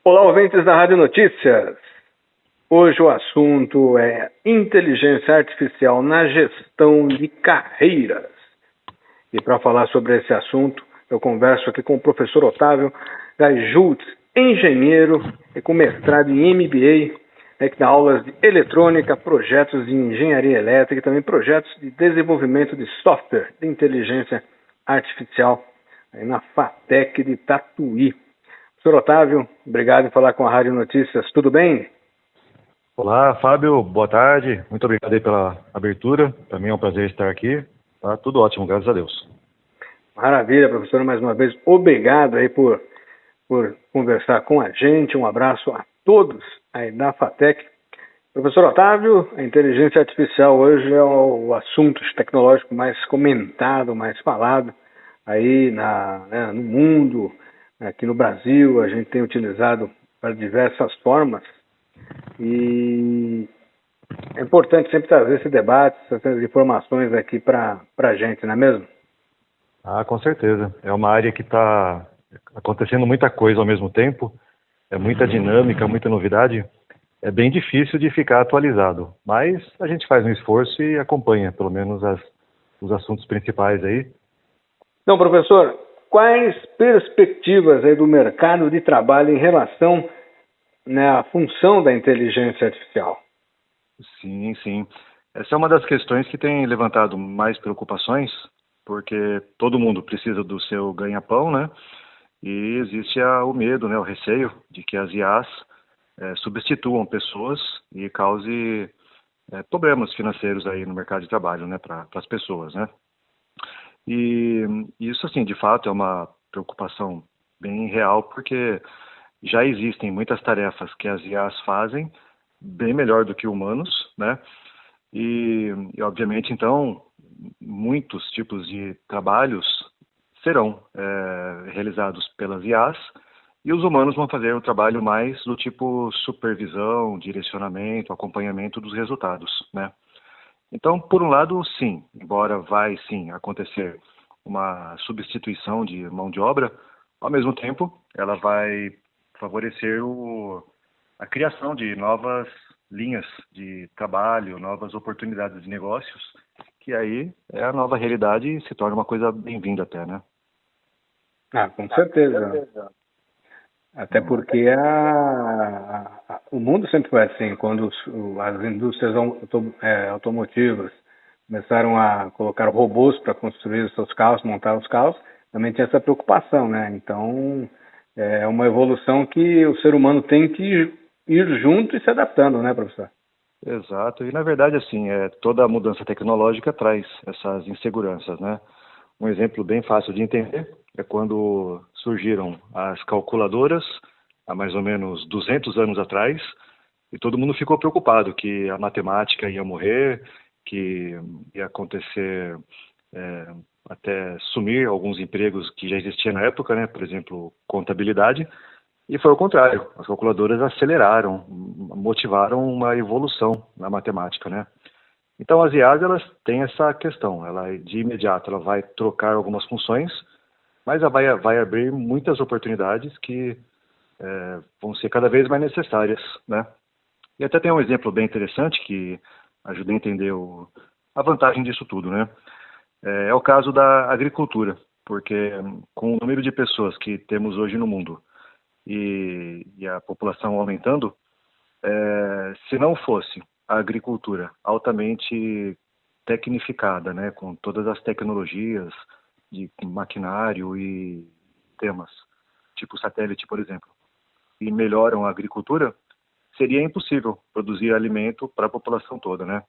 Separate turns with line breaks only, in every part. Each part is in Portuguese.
Olá, ouvintes da Rádio Notícias. Hoje o assunto é inteligência artificial na gestão de carreiras. E para falar sobre esse assunto, eu converso aqui com o professor Otávio Gajult, engenheiro e com mestrado em MBA, que dá aulas de eletrônica, projetos de engenharia elétrica e também projetos de desenvolvimento de software de inteligência artificial aí na FATEC de Tatuí. Professor Otávio, obrigado por falar com a Rádio Notícias. Tudo bem?
Olá, Fábio. Boa tarde. Muito obrigado aí pela abertura. Para mim é um prazer estar aqui. Tá tudo ótimo, graças a Deus.
Maravilha, professor. Mais uma vez, obrigado aí por conversar com a gente. Um abraço a todos aí da FATEC. Professor Otávio, a inteligência artificial hoje é o assunto tecnológico mais comentado, mais falado aí no mundo. Aqui no Brasil, a gente tem utilizado para diversas formas e é importante sempre trazer esse debate, essas informações aqui para a gente, não é mesmo?
Com certeza. É uma área que está acontecendo muita coisa ao mesmo tempo, é muita dinâmica, muita novidade. É bem difícil de ficar atualizado, mas a gente faz um esforço e acompanha, pelo menos, os assuntos principais aí.
Então, professor, quais perspectivas aí do mercado de trabalho em relação à função da inteligência artificial?
Sim, sim. Essa é uma das questões que tem levantado mais preocupações, porque todo mundo precisa do seu ganha-pão, né? E existe o medo, né, o receio de que as IAs substituam pessoas e cause problemas financeiros aí no mercado de trabalho, né, para as pessoas, né? E isso, assim, de fato é uma preocupação bem real, porque já existem muitas tarefas que as IAs fazem bem melhor do que humanos, né? E obviamente, então, muitos tipos de trabalhos serão realizados pelas IAs e os humanos vão fazer o trabalho mais do tipo supervisão, direcionamento, acompanhamento dos resultados, né? Então, por um lado, sim, embora vai sim acontecer uma substituição de mão de obra, ao mesmo tempo ela vai favorecer a criação de novas linhas de trabalho, novas oportunidades de negócios, que aí é a nova realidade e se torna uma coisa bem-vinda até, né?
Com certeza. Até porque o mundo sempre foi assim, quando as indústrias automotivas começaram a colocar robôs para construir os seus carros, montar os carros, também tinha essa preocupação, né? Então, é uma evolução que o ser humano tem que ir junto e se adaptando, né, professor?
Exato, e na verdade, assim, toda a mudança tecnológica traz essas inseguranças, né? Um exemplo bem fácil de entender é quando surgiram as calculadoras, há mais ou menos 200 anos atrás, e todo mundo ficou preocupado que a matemática ia morrer, que ia acontecer até sumir alguns empregos que já existiam na época, né? Por exemplo, contabilidade. E foi o contrário, as calculadoras aceleraram, motivaram uma evolução na matemática, né? Então as IAs, elas têm essa questão, ela de imediato ela vai trocar algumas funções, mas ela vai abrir muitas oportunidades que vão ser cada vez mais necessárias, né? E até tem um exemplo bem interessante que ajuda a entender a vantagem disso tudo, né? É o caso da agricultura, porque com o número de pessoas que temos hoje no mundo e a população aumentando, se não fosse a agricultura altamente tecnificada, né, com todas as tecnologias de maquinário e temas, tipo satélite, por exemplo, e melhoram a agricultura, seria impossível produzir alimento para a população toda, né?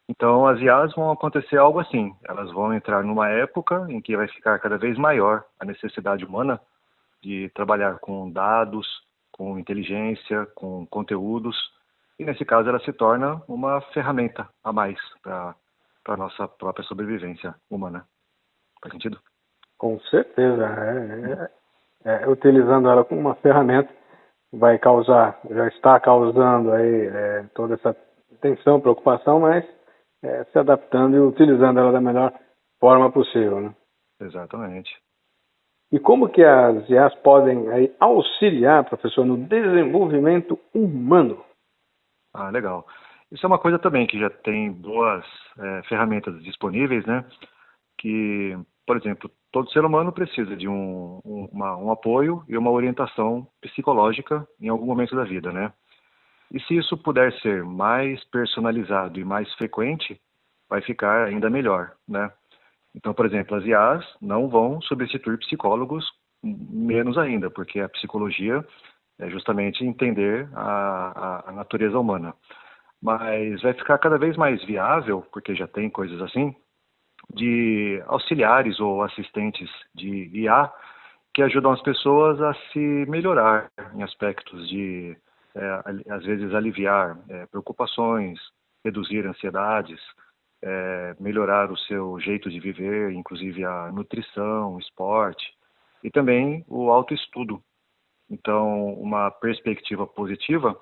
Então, as IAs vão acontecer algo assim. Elas vão entrar numa época em que vai ficar cada vez maior a necessidade humana de trabalhar com dados, com inteligência, com conteúdos. E, nesse caso, ela se torna uma ferramenta a mais para a nossa própria sobrevivência humana. Faz sentido?
Com certeza. Utilizando ela como uma ferramenta, já está causando aí toda essa tensão, preocupação, mas se adaptando e utilizando ela da melhor forma possível, né?
Exatamente.
E como que as IAs podem aí auxiliar, professor, no desenvolvimento humano?
Ah, legal. Isso é uma coisa também que já tem boas ferramentas disponíveis, né? Que, por exemplo, todo ser humano precisa de um apoio e uma orientação psicológica em algum momento da vida, né? E se isso puder ser mais personalizado e mais frequente, vai ficar ainda melhor, né? Então, por exemplo, as IAs não vão substituir psicólogos, menos ainda, porque a psicologia é justamente entender a natureza humana. Mas vai ficar cada vez mais viável, porque já tem coisas assim, de auxiliares ou assistentes de IA que ajudam as pessoas a se melhorar em aspectos de, às vezes, aliviar preocupações, reduzir ansiedades, melhorar o seu jeito de viver, inclusive a nutrição, o esporte e também o autoestudo. Então, uma perspectiva positiva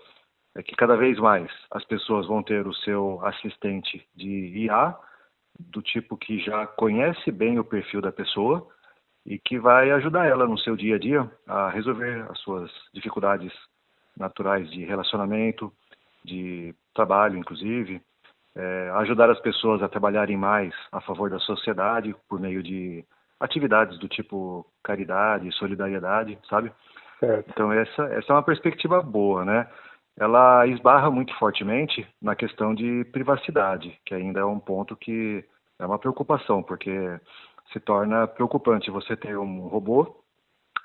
é que cada vez mais as pessoas vão ter o seu assistente de IA, do tipo que já conhece bem o perfil da pessoa e que vai ajudar ela no seu dia a dia a resolver as suas dificuldades naturais de relacionamento, de trabalho, inclusive, ajudar as pessoas a trabalharem mais a favor da sociedade por meio de atividades do tipo caridade, solidariedade, sabe?
Certo.
Então essa é uma perspectiva boa, né? Ela esbarra muito fortemente na questão de privacidade, que ainda é um ponto que é uma preocupação, porque se torna preocupante você ter um robô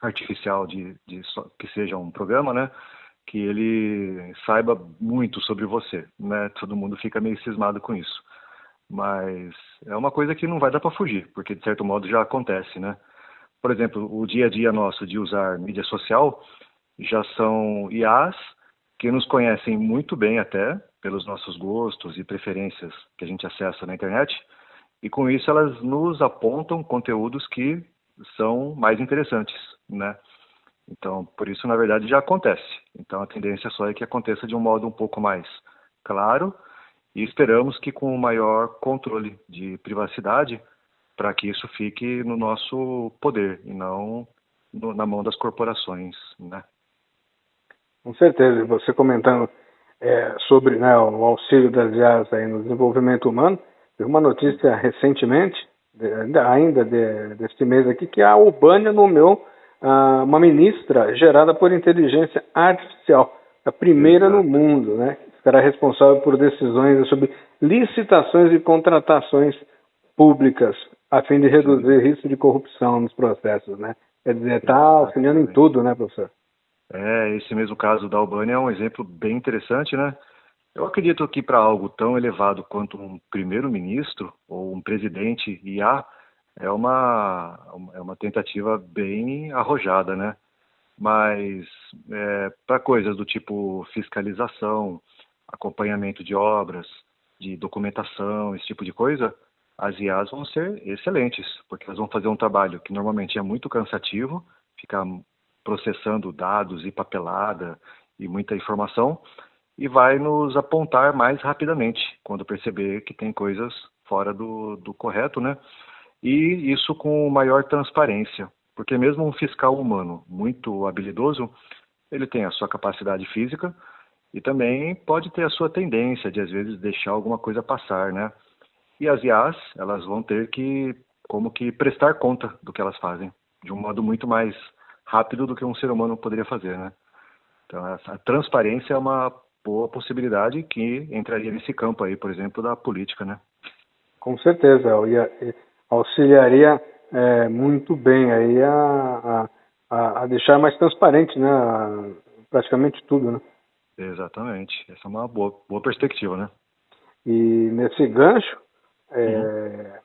artificial que seja um programa, né? Que ele saiba muito sobre você, né? Todo mundo fica meio cismado com isso. Mas é uma coisa que não vai dar para fugir, porque de certo modo já acontece, né? Por exemplo, o dia a dia nosso de usar mídia social já são IAs que nos conhecem muito bem até pelos nossos gostos e preferências que a gente acessa na internet, e com isso elas nos apontam conteúdos que são mais interessantes, né? Então, por isso, na verdade, já acontece. Então, a tendência só é que aconteça de um modo um pouco mais claro e esperamos que com um maior controle de privacidade para que isso fique no nosso poder e não na mão das corporações, né?
Com certeza. E você comentando sobre, né, o auxílio das IAs aí no desenvolvimento humano, teve uma notícia recentemente, deste mês aqui, que a Albânia nomeou uma ministra gerada por inteligência artificial, a primeira no
Exato.
mundo, né? Será responsável por decisões sobre licitações e contratações públicas, a fim de
Sim,
reduzir risco de corrupção nos processos, né? Quer dizer, está auxiliando em
exatamente.
tudo, né, professor?
Esse mesmo caso da Albânia é um exemplo bem interessante, né? Eu acredito que para algo tão elevado quanto um primeiro-ministro ou um presidente IA é uma tentativa bem arrojada, né? Mas para coisas do tipo fiscalização, acompanhamento de obras, de documentação, esse tipo de coisa, as IAs vão ser excelentes, porque elas vão fazer um trabalho que normalmente é muito cansativo, ficar processando dados e papelada e muita informação, e vai nos apontar mais rapidamente quando perceber que tem coisas fora do correto, né? E isso com maior transparência, porque mesmo um fiscal humano muito habilidoso, ele tem a sua capacidade física e também pode ter a sua tendência de às vezes deixar alguma coisa passar, né? E as IAs, elas vão ter que como que prestar conta do que elas fazem, de um modo muito mais rápido do que um ser humano poderia fazer, né? Então, essa transparência é uma boa possibilidade que entraria nesse campo aí, por exemplo, da política, né?
Com certeza, auxiliaria muito bem aí a deixar mais transparente, né, praticamente tudo, né?
Exatamente. Essa é uma boa perspectiva, né?
E nesse gancho,
Uhum.
é,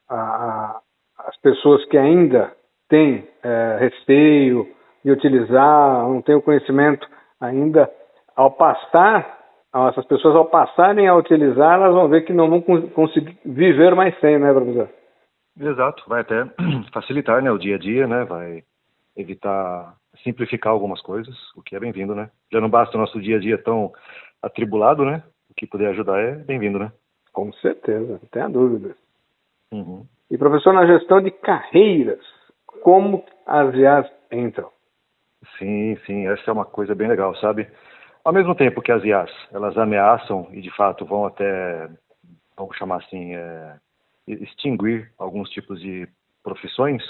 a- as pessoas que ainda têm receio de utilizar, não têm o conhecimento ainda, essas pessoas ao passarem a utilizar, elas vão ver que não vão conseguir viver mais sem, né, professor?
Exato. Vai até facilitar, né, o dia a dia, né? Vai evitar simplificar algumas coisas, o que é bem-vindo, né? Já não basta o nosso dia a dia tão atribulado, né? O que puder ajudar é bem-vindo, né?
Com certeza, não tenha dúvida.
Uhum.
E professor, na gestão de carreiras, como as IAs entram.
Sim, sim, essa é uma coisa bem legal, sabe? Ao mesmo tempo que as IAs, elas ameaçam e de fato vão até, vamos chamar assim, extinguir alguns tipos de profissões,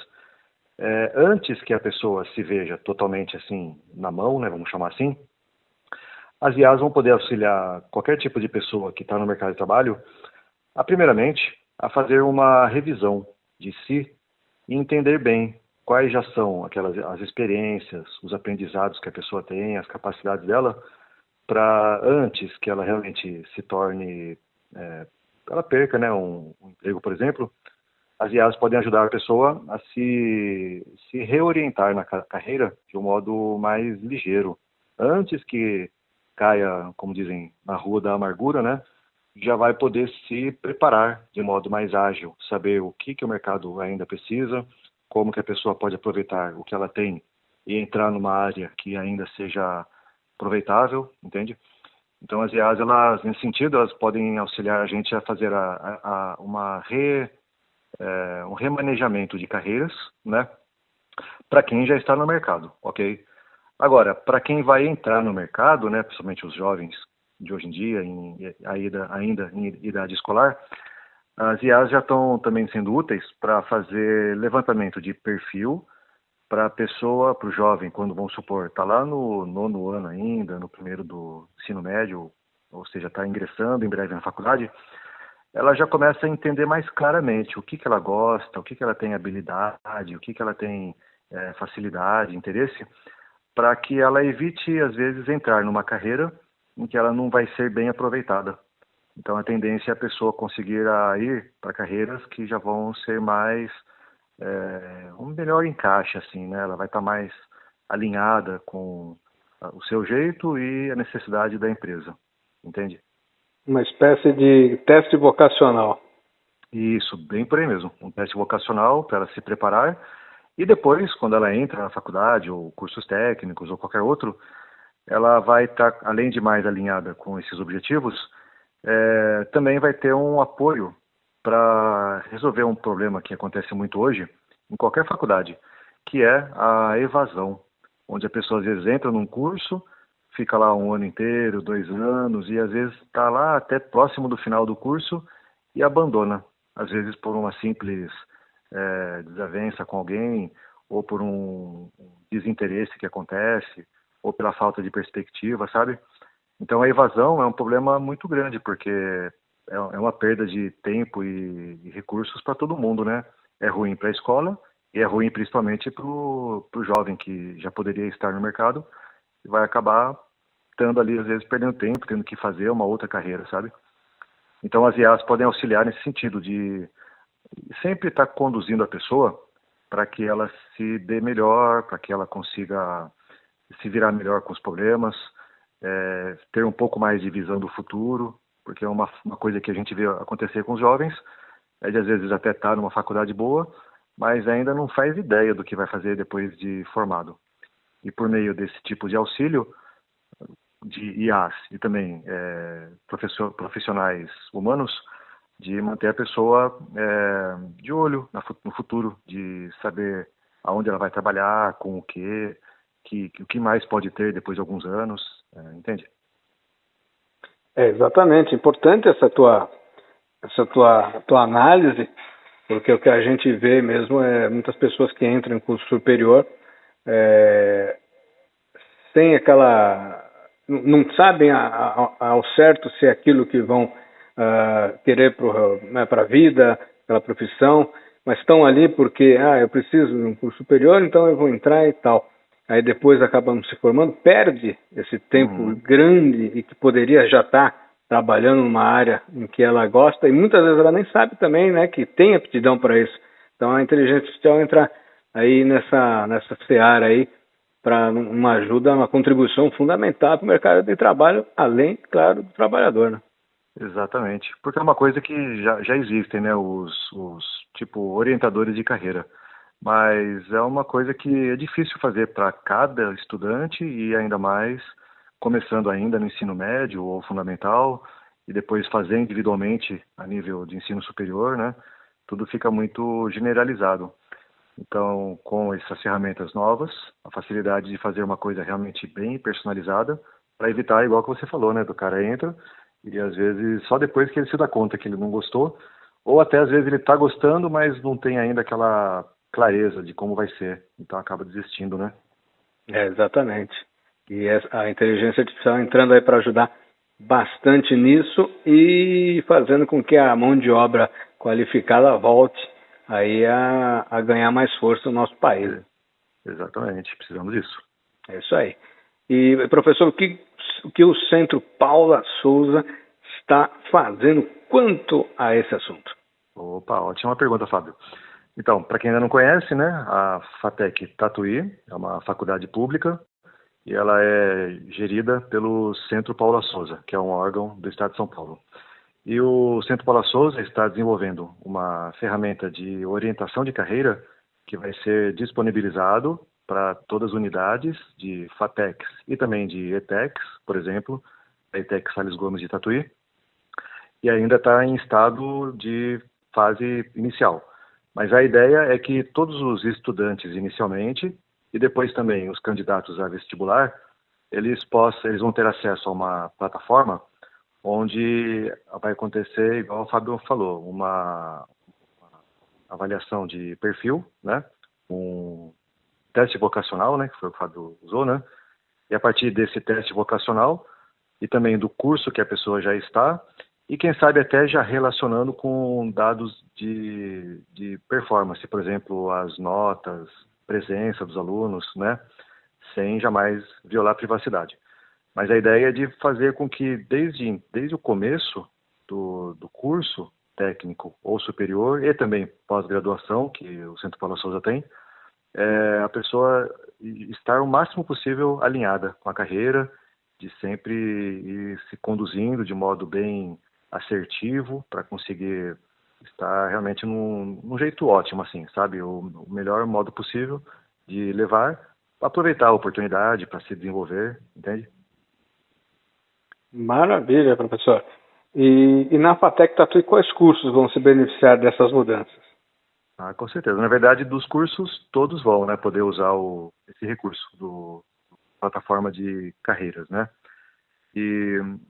antes que a pessoa se veja totalmente assim na mão, né, vamos chamar assim, as IAs vão poder auxiliar qualquer tipo de pessoa que está no mercado de trabalho, primeiramente, a fazer uma revisão de si e entender bem quais já são as experiências, os aprendizados que a pessoa tem, as capacidades dela, para antes que ela realmente se torne, ela perca, né, um emprego, por exemplo, as IAs podem ajudar a pessoa a se reorientar na carreira de um modo mais ligeiro. Antes que caia, como dizem, na rua da amargura, né, já vai poder se preparar de modo mais ágil, saber o que o mercado ainda precisa, como que a pessoa pode aproveitar o que ela tem e entrar numa área que ainda seja aproveitável, entende? Então as IAs, elas, nesse sentido, elas podem auxiliar a gente a fazer um remanejamento de carreiras, né, para quem já está no mercado, ok? Agora, para quem vai entrar no mercado, né, principalmente os jovens de hoje em dia, ainda em idade escolar, as IAs já estão também sendo úteis para fazer levantamento de perfil para a pessoa, para o jovem, quando vamos supor, está lá no nono ano ainda, no primeiro do ensino médio, ou seja, está ingressando em breve na faculdade, ela já começa a entender mais claramente o que ela gosta, o que ela tem habilidade, o que ela tem facilidade, interesse, para que ela evite, às vezes, entrar numa carreira em que ela não vai ser bem aproveitada. Então, a tendência é a pessoa conseguir ir para carreiras que já vão ser mais, um melhor encaixe, assim, né? Ela vai estar mais alinhada com o seu jeito e a necessidade da empresa, entende?
Uma espécie de teste vocacional.
Isso, bem por aí mesmo. Um teste vocacional para ela se preparar e depois, quando ela entra na faculdade ou cursos técnicos ou qualquer outro, ela vai estar, além de mais alinhada com esses objetivos, também vai ter um apoio para resolver um problema que acontece muito hoje em qualquer faculdade, que é a evasão, onde a pessoa às vezes entra num curso, fica lá um ano inteiro, 2 anos, e às vezes está lá até próximo do final do curso e abandona, às vezes por uma simples desavença com alguém, ou por um desinteresse que acontece, ou pela falta de perspectiva, sabe? Então a evasão é um problema muito grande, porque é uma perda de tempo e recursos para todo mundo, né? É ruim para a escola e é ruim principalmente para o jovem que já poderia estar no mercado e vai acabar estando ali, às vezes, perdendo tempo, tendo que fazer uma outra carreira, sabe? Então as IAs podem auxiliar nesse sentido de sempre estar conduzindo a pessoa para que ela se dê melhor, para que ela consiga se virar melhor com os problemas, ter um pouco mais de visão do futuro, porque é uma coisa que a gente vê acontecer com os jovens, de às vezes até estar numa faculdade boa, mas ainda não faz ideia do que vai fazer depois de formado. E por meio desse tipo de auxílio, de IAs e também profissionais humanos, de manter a pessoa de olho no futuro, de saber aonde ela vai trabalhar, com o que mais pode ter depois de alguns anos, entende?
Exatamente. Importante essa tua análise, porque o que a gente vê mesmo é muitas pessoas que entram em curso superior sem aquela, não sabem ao certo se é aquilo que vão querer para a vida, aquela profissão, mas estão ali porque eu preciso de um curso superior, então eu vou entrar e tal. Aí depois acabam se formando, perde esse tempo grande e que poderia já estar trabalhando numa área em que ela gosta e muitas vezes ela nem sabe também, né, que tem aptidão para isso. Então a inteligência artificial entra aí nessa seara aí para uma ajuda, uma contribuição fundamental para o mercado de trabalho, além, claro, do trabalhador, né?
Exatamente, porque é uma coisa que já existem, né, os tipo orientadores de carreira, mas é uma coisa que é difícil fazer para cada estudante e ainda mais começando ainda no ensino médio ou fundamental e depois fazer individualmente a nível de ensino superior, né? Tudo fica muito generalizado. Então, com essas ferramentas novas, a facilidade de fazer uma coisa realmente bem personalizada, para evitar, igual que você falou, né, do cara entra e às vezes só depois que ele se dá conta que ele não gostou, ou até às vezes ele está gostando, mas não tem ainda aquela clareza de como vai ser, então acaba desistindo, né?
Exatamente. E a inteligência artificial entrando aí para ajudar bastante nisso e fazendo com que a mão de obra qualificada volte aí a ganhar mais força no nosso país.
Exatamente, precisamos disso.
É isso aí. E, professor, o que o Centro Paula Souza está fazendo quanto a esse assunto?
Opa, ótima pergunta, Fábio. Então, para quem ainda não conhece, né, a FATEC Tatuí é uma faculdade pública e ela é gerida pelo Centro Paula Souza, que é um órgão do Estado de São Paulo. E o Centro Paula Souza está desenvolvendo uma ferramenta de orientação de carreira que vai ser disponibilizado para todas as unidades de FATECs e também de ETECs, por exemplo, a ETEC Sales Gomes de Tatuí, e ainda está em estado de fase inicial. Mas a ideia é que todos os estudantes inicialmente e depois também os candidatos a vestibular, eles vão ter acesso a uma plataforma onde vai acontecer, igual o Fábio falou, uma avaliação de perfil, né? Um teste vocacional, né? Que foi o que o Fábio usou, né? E a partir desse teste vocacional e também do curso que a pessoa já está, e quem sabe até já relacionando com dados de performance, por exemplo, as notas, presença dos alunos, né? Sem jamais violar a privacidade. Mas a ideia é de fazer com que desde o começo do curso técnico ou superior e também pós-graduação, que o Centro Paula Souza tem, a pessoa estar o máximo possível alinhada com a carreira, de sempre ir se conduzindo de modo bem assertivo para conseguir estar realmente num jeito ótimo, assim, sabe? O melhor modo possível de levar, aproveitar a oportunidade para se desenvolver, entende?
Maravilha, professor. E na FATEC Tatuí, quais cursos vão se beneficiar dessas mudanças?
Ah, com certeza. Na verdade, dos cursos, todos vão, né, poder usar esse recurso do plataforma de carreiras, né?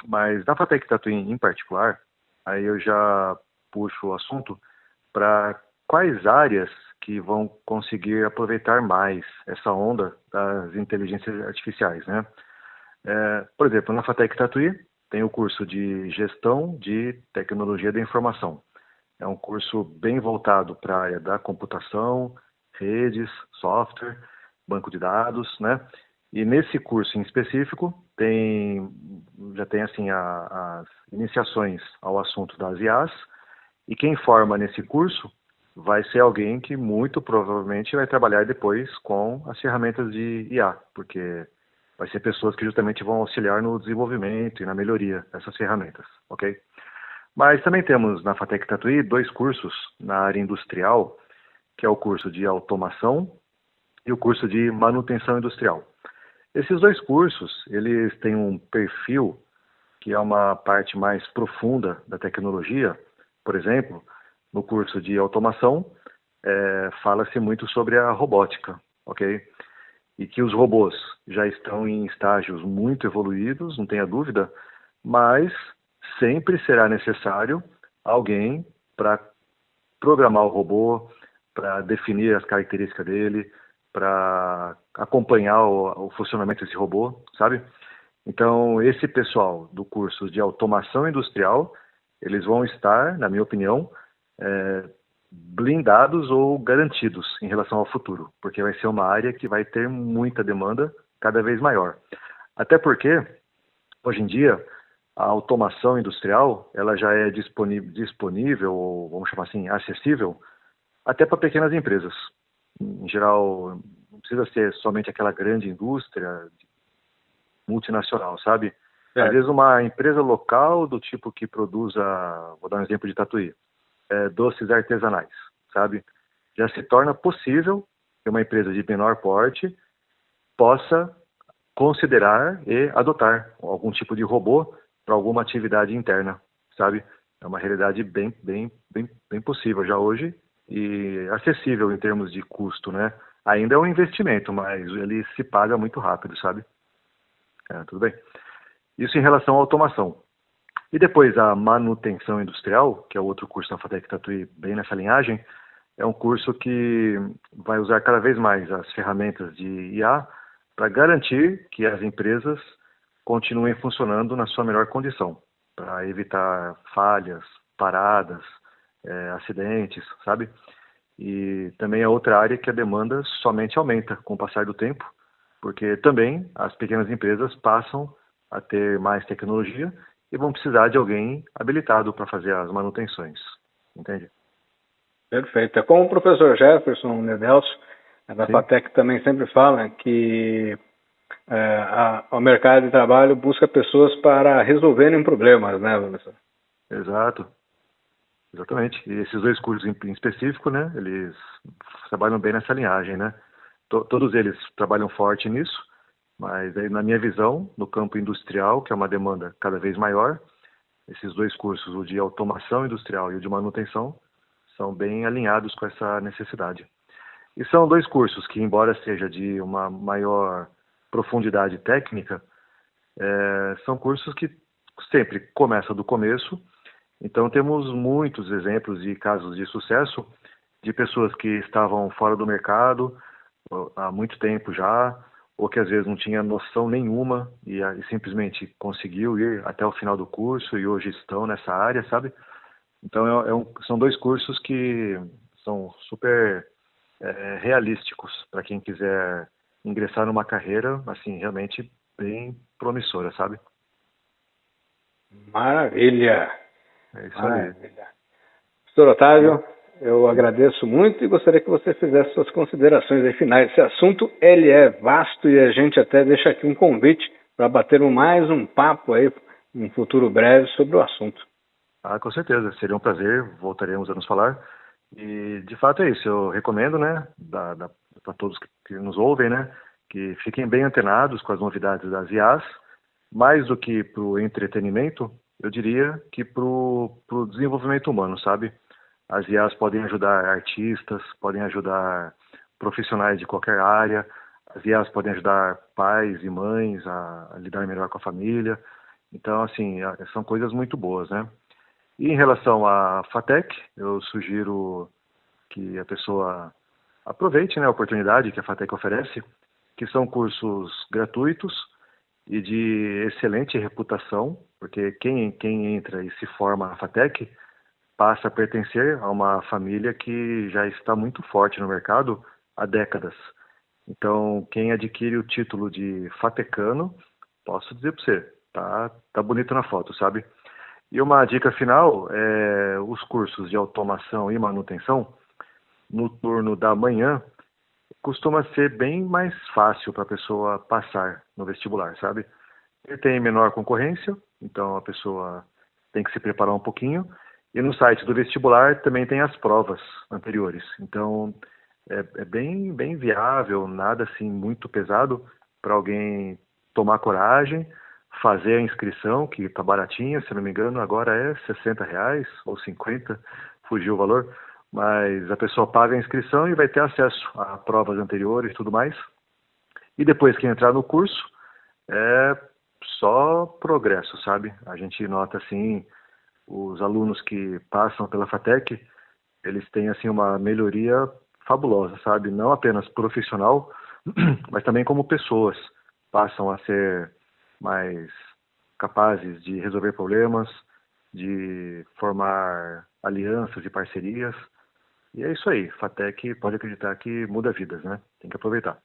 Mas na FATEC Tatuí em particular, aí eu já puxo o assunto para quais áreas que vão conseguir aproveitar mais essa onda das inteligências artificiais, né? Por exemplo, na FATEC Tatuí tem o curso de Gestão de Tecnologia da Informação. É um curso bem voltado para a área da computação, redes, software, banco de dados, né? E nesse curso em específico já tem assim as iniciações ao assunto das IAs, e quem forma nesse curso vai ser alguém que muito provavelmente vai trabalhar depois com as ferramentas de IA, porque vai ser pessoas que justamente vão auxiliar no desenvolvimento e na melhoria dessas ferramentas, ok? Mas também temos na FATEC Tatuí 2 cursos na área industrial, que é o curso de automação e o curso de manutenção industrial. Esses 2 cursos, eles têm um perfil que é uma parte mais profunda da tecnologia. Por exemplo, no curso de automação, fala-se muito sobre a robótica, ok? E que os robôs já estão em estágios muito evoluídos, não tenha dúvida, mas sempre será necessário alguém para programar o robô, para definir as características dele, para acompanhar o funcionamento desse robô, sabe? Então, esse pessoal do curso de automação industrial, eles vão estar, na minha opinião, blindados ou garantidos em relação ao futuro, porque vai ser uma área que vai ter muita demanda cada vez maior. Até porque, hoje em dia, a automação industrial, ela já é disponível, ou vamos chamar assim, acessível, até para pequenas empresas. Em geral, não precisa ser somente aquela grande indústria multinacional, sabe? Às vezes uma empresa local do tipo que produza, vou dar um exemplo de Tatuí, doces artesanais, sabe? Já se torna possível que uma empresa de menor porte possa considerar e adotar algum tipo de robô para alguma atividade interna, sabe? É uma realidade bem possível já hoje e acessível em termos de custo, né? Ainda é um investimento, mas ele se paga muito rápido, sabe? Tudo bem. Isso em relação à automação. E depois a manutenção industrial, que é outro curso da FATEC Tatuí, bem nessa linhagem, é um curso que vai usar cada vez mais as ferramentas de IA para garantir que as empresas continuem funcionando na sua melhor condição, para evitar falhas, paradas, acidentes, sabe? E também é outra área que a demanda somente aumenta com o passar do tempo, porque também as pequenas empresas passam a ter mais tecnologia e vão precisar de alguém habilitado para fazer as manutenções, entende?
Perfeito. É como o professor Jefferson Nedelso, da
Sim,
FATEC, também sempre fala que o mercado de trabalho busca pessoas para resolverem problemas, né, professor?
exato, exatamente. E esses dois cursos em específico, né, eles trabalham bem nessa linhagem, né? Todos eles trabalham forte nisso, mas aí, na minha visão, no campo industrial, que é uma demanda cada vez maior, esses dois cursos, o de automação industrial e o de manutenção, são bem alinhados com essa necessidade. E são dois cursos que, embora seja de uma maior profundidade técnica, são cursos que sempre começam do começo. Então, temos muitos exemplos de casos de sucesso de pessoas que estavam fora do mercado há muito tempo já, ou que às vezes não tinha noção nenhuma e simplesmente conseguiu ir até o final do curso e hoje estão nessa área, sabe? Então, são dois cursos que são super realísticos para quem quiser ingressar numa carreira, assim, realmente bem promissora, sabe?
Maravilha!
É isso aí.
Maravilha. Professor
E,
Otávio, eu agradeço muito e gostaria que você fizesse suas considerações aí finais. Esse assunto ele é vasto e a gente até deixa aqui um convite para batermos mais um papo aí, em um futuro breve, sobre o assunto.
com certeza, seria um prazer, voltaremos a nos falar. E, de fato, é isso. Eu recomendo, né, para todos que nos ouvem, né, que fiquem bem antenados com as novidades das IAs, mais do que para o entretenimento, eu diria que para o desenvolvimento humano, sabe? As IAs podem ajudar artistas, podem ajudar profissionais de qualquer área, as IAs podem ajudar pais e mães a lidar melhor com a família. Então, assim, são coisas muito boas, né? E em relação à FATEC, eu sugiro que a pessoa aproveite, né, a oportunidade que a FATEC oferece, que são cursos gratuitos e de excelente reputação, porque quem entra e se forma na FATEC passa a pertencer a uma família que já está muito forte no mercado há décadas. Então, quem adquire o título de fatecano, posso dizer para você, tá bonito na foto, sabe? E uma dica final é os cursos de automação e manutenção no turno da manhã costuma ser bem mais fácil para a pessoa passar no vestibular, sabe? Ele tem menor concorrência, então a pessoa tem que se preparar um pouquinho. E no site do vestibular também tem as provas anteriores. Então é bem viável, nada assim muito pesado para alguém tomar coragem, fazer a inscrição, que está baratinha, se não me engano, agora é R$ 60 ou 50, fugiu o valor, mas a pessoa paga a inscrição e vai ter acesso a provas anteriores e tudo mais. E depois que entrar no curso, é só progresso, sabe? A gente nota assim, os alunos que passam pela FATEC, eles têm assim uma melhoria fabulosa, sabe? Não apenas profissional, mas também como pessoas. Passam a ser mais capazes de resolver problemas, de formar alianças e parcerias. E é isso aí. FATEC pode acreditar que muda vidas, né? Tem que aproveitar.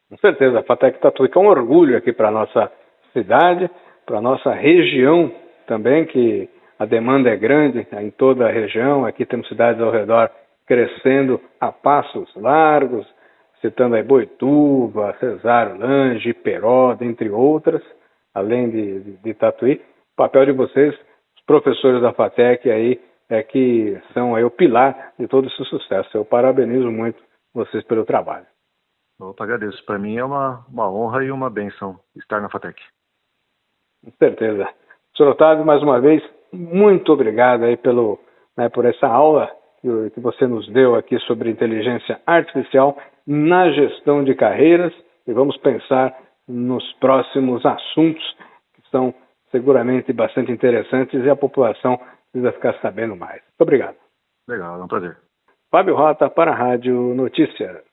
Com certeza, a FATEC Tatuí é um orgulho aqui para a nossa cidade, para a nossa região também, que a demanda é grande em toda a região. Aqui temos cidades ao redor crescendo a passos largos, citando aí Boituva, Cesário Lange, Peró, dentre outras, além de Tatuí. O papel de vocês, os professores da FATEC aí, é que são aí o pilar de todo esse sucesso. Eu parabenizo muito vocês pelo trabalho.
Opa, agradeço. Para mim é uma honra e uma benção estar na FATEC.
Com certeza. Senhor Otávio, mais uma vez, muito obrigado aí por essa aula que você nos deu aqui sobre inteligência artificial na gestão de carreiras e vamos pensar nos próximos assuntos que são seguramente bastante interessantes e a população precisa ficar sabendo mais. Muito obrigado.
Legal, é um prazer.
Fábio Rota para a Rádio Notícias.